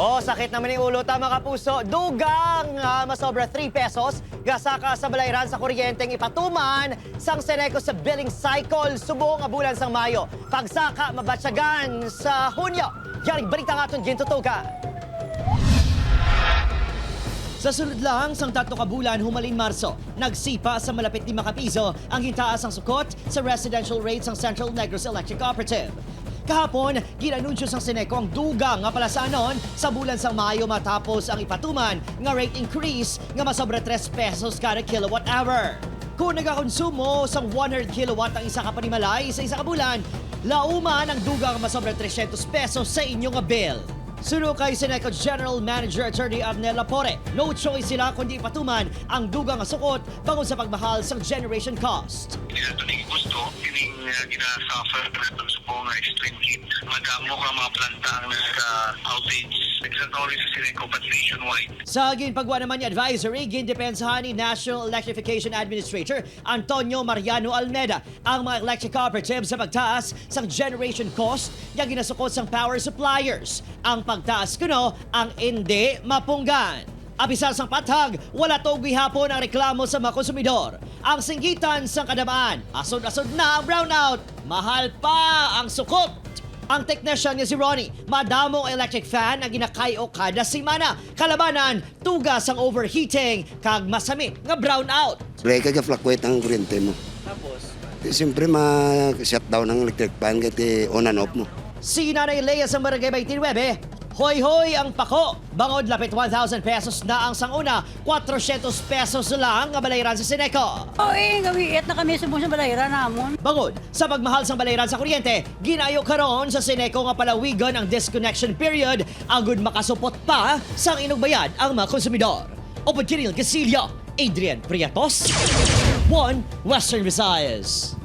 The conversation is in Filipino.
Oh, sakit naman yung ulo. Tama ka puso. Dugang, masobra 3 pesos. Gasaka sa balayran sa kuryenteng ipatuman. Sang CENECO sa billing cycle. Subong abulan sang Mayo. Pagsaka mabatsagan sa Hunyo. Yaring balita nga itong gintutukan. Sa sunod lang, sang 3 kabulan humaling Marso, nagsipa sa malapit 5 piso ang hintaas ng sukot sa residential rates ng Central Negros Electric Cooperative. Kahapon, ginanunsyo sang CENECO ang dugang nga palasanon sa bulan sang Mayo matapos ang ipatuman nga rate increase nga masobra 3 pesos kada kilowatt hour. Kung nagakonsumo sang 100 kilowatt ang isa ka panimalay sa isa ka bulan, lauman ang dugang masobra 300 pesos sa inyong bill. Suro kay CENECO General Manager Attorney Abnel Lapore, no choice sila kundi ipatuman ang dugang nga sukot bangon sa pagmahal sa generation cost. Hindi na ito gusto, kining ginasuffer na ito sa nga extreme heat. Madamo ka mga planta ang nasa-outage. Nagsatori sa CENECO but nationwide. Sa ginpagwa naman ni advisory, gindepensahan ni National Electrification Administrator Antonio Mariano Almeda ang mga electric cooperatives sa pagtaas sa generation cost na ginasukot sang power suppliers. Ang pagtaas kuno ang hindi mapunggan. Abisal sang pathag, wala to gihapon ang reklamo sa mga konsumidor. Ang singgitan sang kadamaan, asod-asod na ang brownout, mahal pa ang sukot. Ang technician niya si Ronnie, madamong electric fan ang ginakayo kada semana. Kalabanan, tugas ang overheating, kag masami nga brownout. Kaya ka-fluctuate ang kuryente mo. Tapos? Siyempre ma-shutdown ang electric fan kasi on and off mo. Si Nanay Leia sa Barangay 29, hoy-hoy ang pako. Bangod lapit 1,000 pesos na ang sanguna, 400 pesos lang ang balayran sa CENECO. Gawiit na kami subong sa balayran namon. Bangod sa pagmahal sang balayran sa kuryente, ginayo karon sa CENECO nga palawigan ang disconnection period agud makasupot pa sang inugbayad ang mga konsumidor. Opod Kiril Casillo, Adrian Prietos, 1 Western Visayas.